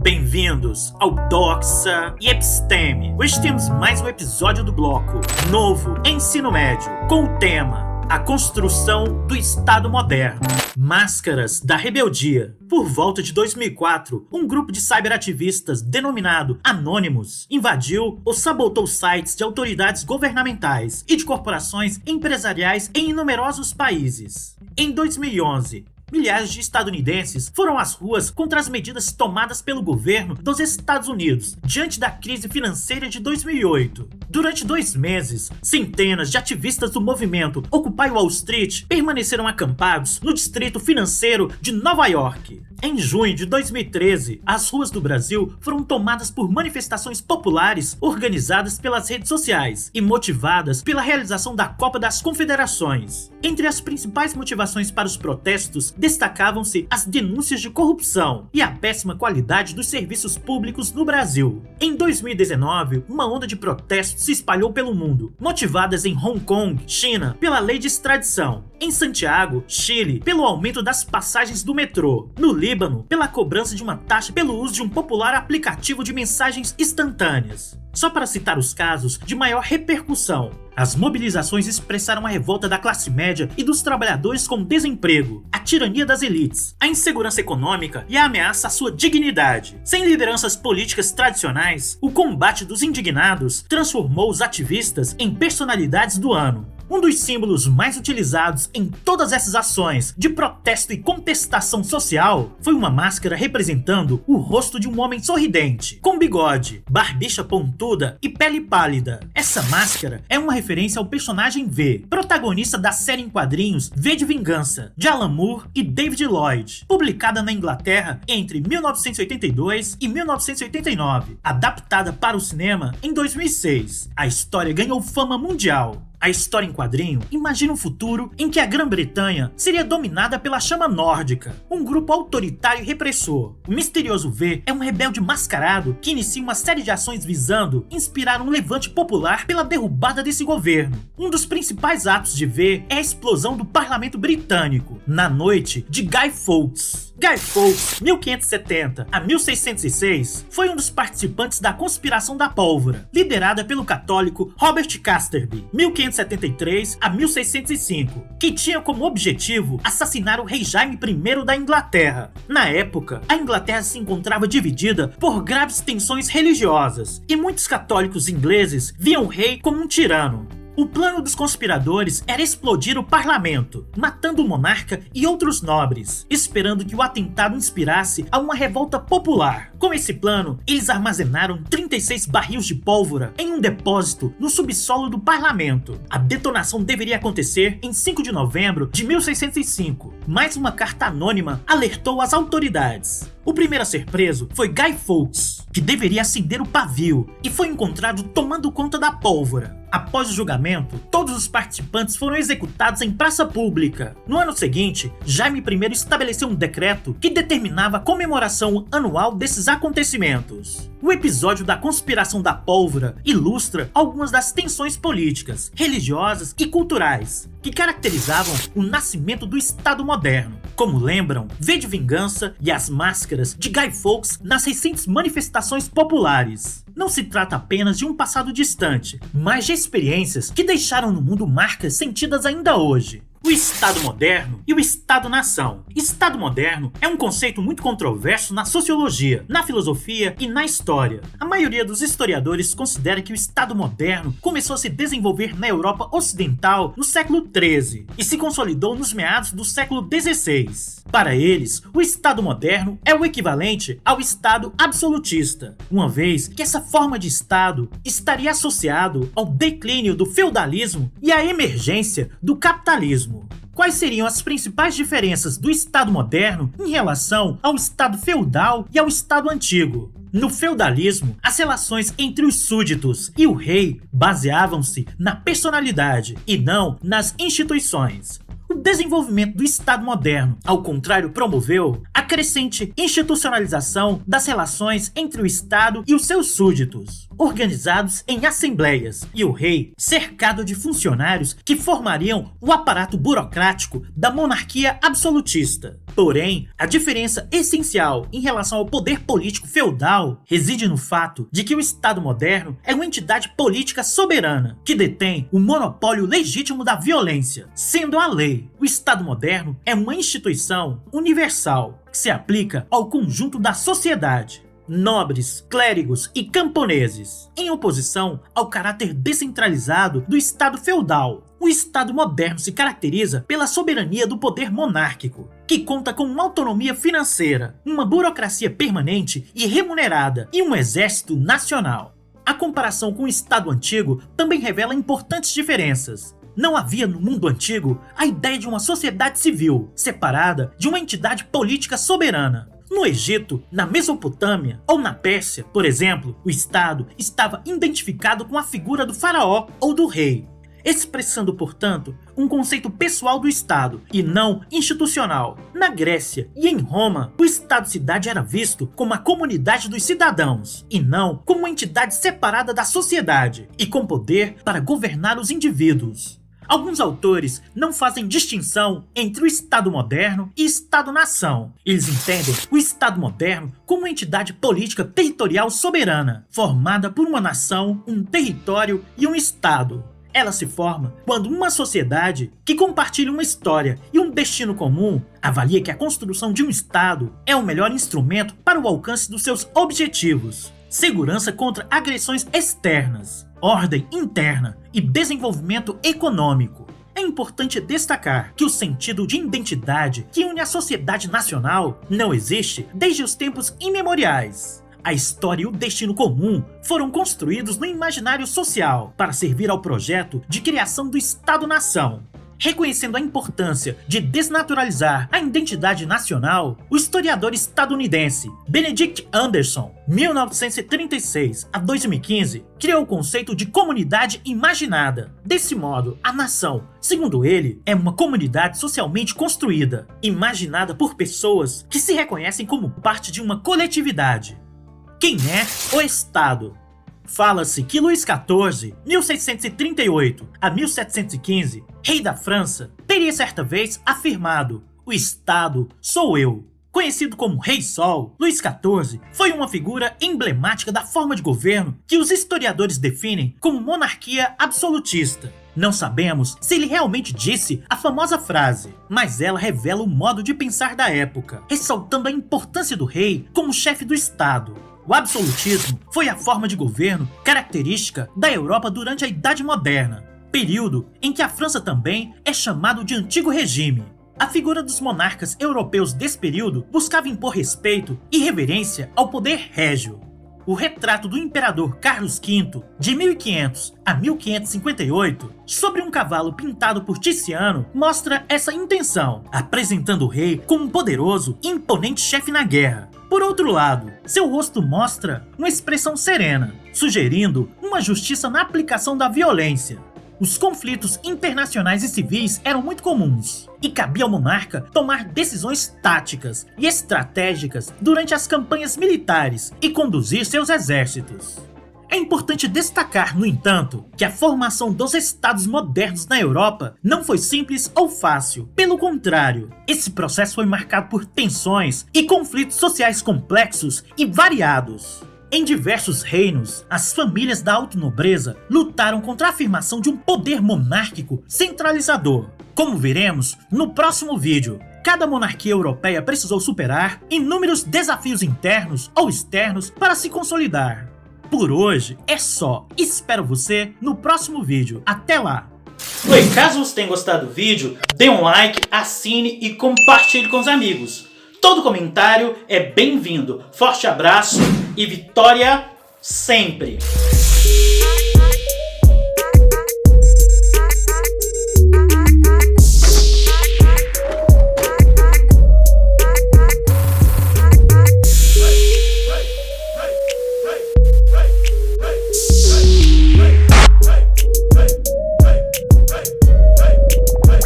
Bem-vindos ao Doxa e Episteme. Hoje temos mais um episódio do bloco Novo Ensino Médio, com o tema A Construção do Estado Moderno. Máscaras da Rebeldia. Por volta de 2004, um grupo de cyberativistas denominado Anonymous invadiu ou sabotou sites de autoridades governamentais e de corporações empresariais em numerosos países. Em 2011, milhares de estadunidenses foram às ruas contra as medidas tomadas pelo governo dos Estados Unidos diante da crise financeira de 2008. Durante 2 meses, centenas de ativistas do movimento Occupy Wall Street permaneceram acampados no distrito financeiro de Nova York. Em junho de 2013, as ruas do Brasil foram tomadas por manifestações populares organizadas pelas redes sociais e motivadas pela realização da Copa das Confederações. Entre as principais motivações para os protestos, destacavam-se as denúncias de corrupção e a péssima qualidade dos serviços públicos no Brasil. Em 2019, uma onda de protestos se espalhou pelo mundo, motivadas em Hong Kong, China, pela lei de extradição, em Santiago, Chile, pelo aumento das passagens do metrô, no Líbano, pela cobrança de uma taxa pelo uso de um popular aplicativo de mensagens instantâneas. Só para citar os casos de maior repercussão, as mobilizações expressaram a revolta da classe média e dos trabalhadores com desemprego, a tirania das elites, a insegurança econômica e a ameaça à sua dignidade. Sem lideranças políticas tradicionais, o combate dos indignados transformou os ativistas em personalidades do ano. Um dos símbolos mais utilizados em todas essas ações de protesto e contestação social foi uma máscara representando o rosto de um homem sorridente, com bigode, barbicha pontuda e pele pálida. Essa máscara é uma referência ao personagem V, protagonista da série em quadrinhos V de Vingança, de Alan Moore e David Lloyd, publicada na Inglaterra entre 1982 e 1989, adaptada para o cinema em 2006. A história ganhou fama mundial. A história em quadrinho imagina um futuro em que a Grã-Bretanha seria dominada pela chama nórdica, um grupo autoritário e repressor. O misterioso V é um rebelde mascarado que inicia uma série de ações visando inspirar um levante popular pela derrubada desse governo. Um dos principais atos de V é a explosão do parlamento britânico, na noite de Guy Fawkes. Guy Fawkes, 1570 a 1606, foi um dos participantes da Conspiração da Pólvora, liderada pelo católico Robert Casterby, 1573 a 1605, que tinha como objetivo assassinar o rei Jaime I da Inglaterra. Na época, a Inglaterra se encontrava dividida por graves tensões religiosas, e muitos católicos ingleses viam o rei como um tirano. O plano dos conspiradores era explodir o parlamento, matando o monarca e outros nobres, esperando que o atentado inspirasse a uma revolta popular. Com esse plano, eles armazenaram 36 barris de pólvora em um depósito no subsolo do parlamento. A detonação deveria acontecer em 5 de novembro de 1605, mas uma carta anônima alertou as autoridades. O primeiro a ser preso foi Guy Fawkes, que deveria acender o pavio, e foi encontrado tomando conta da pólvora. Após o julgamento, todos os participantes foram executados em praça pública. No ano seguinte, Jaime I estabeleceu um decreto que determinava a comemoração anual desses acontecimentos. O episódio da Conspiração da Pólvora ilustra algumas das tensões políticas, religiosas e culturais que caracterizavam o nascimento do Estado moderno, como lembram V de Vingança e as máscaras de Guy Fawkes nas recentes manifestações populares. Não se trata apenas de um passado distante, mas de experiências que deixaram no mundo marcas sentidas ainda hoje. O Estado moderno e o Estado-nação. Estado moderno é um conceito muito controverso na sociologia, na filosofia e na história. A maioria dos historiadores considera que o Estado moderno começou a se desenvolver na Europa Ocidental no século XIII e se consolidou nos meados do século XVI. Para eles, o Estado moderno é o equivalente ao Estado absolutista, uma vez que essa forma de Estado estaria associado ao declínio do feudalismo e à emergência do capitalismo. Quais seriam as principais diferenças do Estado moderno em relação ao Estado feudal e ao Estado antigo? No feudalismo, as relações entre os súditos e o rei baseavam-se na personalidade e não nas instituições. O desenvolvimento do Estado moderno, ao contrário, promoveu a crescente institucionalização das relações entre o Estado e os seus súditos, organizados em assembleias, e o rei cercado de funcionários que formariam o aparato burocrático da monarquia absolutista. Porém, a diferença essencial em relação ao poder político feudal reside no fato de que o Estado moderno é uma entidade política soberana, que detém o monopólio legítimo da violência, sendo a lei. O Estado moderno é uma instituição universal, que se aplica ao conjunto da sociedade, nobres, clérigos e camponeses, em oposição ao caráter descentralizado do Estado feudal. O Estado moderno se caracteriza pela soberania do poder monárquico, que conta com uma autonomia financeira, uma burocracia permanente e remunerada e um exército nacional. A comparação com o Estado antigo também revela importantes diferenças. Não havia no mundo antigo a ideia de uma sociedade civil, separada de uma entidade política soberana. No Egito, na Mesopotâmia ou na Pérsia, por exemplo, o Estado estava identificado com a figura do faraó ou do rei, expressando, portanto, um conceito pessoal do Estado e não institucional. Na Grécia e em Roma, o Estado-cidade era visto como a comunidade dos cidadãos e não como uma entidade separada da sociedade e com poder para governar os indivíduos. Alguns autores não fazem distinção entre o Estado moderno e Estado-nação. Eles entendem o Estado moderno como uma entidade política territorial soberana, formada por uma nação, um território e um Estado. Ela se forma quando uma sociedade que compartilha uma história e um destino comum avalia que a construção de um Estado é o melhor instrumento para o alcance dos seus objetivos: segurança contra agressões externas, ordem interna e desenvolvimento econômico. É importante destacar que o sentido de identidade que une a sociedade nacional não existe desde os tempos imemoriais. A história e o destino comum foram construídos no imaginário social para servir ao projeto de criação do Estado-nação. Reconhecendo a importância de desnaturalizar a identidade nacional, o historiador estadunidense Benedict Anderson, 1936 a 2015, criou o conceito de comunidade imaginada. Desse modo, a nação, segundo ele, é uma comunidade socialmente construída, imaginada por pessoas que se reconhecem como parte de uma coletividade. Quem é o Estado? Fala-se que Luís XIV, 1638 a 1715, rei da França, teria certa vez afirmado: "O Estado sou eu". Conhecido como Rei Sol, Luís XIV foi uma figura emblemática da forma de governo que os historiadores definem como monarquia absolutista. Não sabemos se ele realmente disse a famosa frase, mas ela revela o modo de pensar da época, ressaltando a importância do rei como chefe do Estado. O absolutismo foi a forma de governo característica da Europa durante a Idade Moderna, período em que a França também é chamado de Antigo Regime. A figura dos monarcas europeus desse período buscava impor respeito e reverência ao poder régio. O retrato do imperador Carlos V, de 1500 a 1558, sobre um cavalo pintado por Tiziano, mostra essa intenção, apresentando o rei como um poderoso e imponente chefe na guerra. Por outro lado, seu rosto mostra uma expressão serena, sugerindo uma justiça na aplicação da violência. Os conflitos internacionais e civis eram muito comuns, e cabia ao monarca tomar decisões táticas e estratégicas durante as campanhas militares e conduzir seus exércitos. É importante destacar, no entanto, que a formação dos estados modernos na Europa não foi simples ou fácil. Pelo contrário, esse processo foi marcado por tensões e conflitos sociais complexos e variados. Em diversos reinos, as famílias da alta-nobreza lutaram contra a afirmação de um poder monárquico centralizador. Como veremos no próximo vídeo, cada monarquia europeia precisou superar inúmeros desafios internos ou externos para se consolidar. Por hoje é só, espero você no próximo vídeo. Até lá! Oi, caso você tenha gostado do vídeo, dê um like, assine e compartilhe com os amigos. Todo comentário é bem-vindo. Forte abraço e vitória sempre!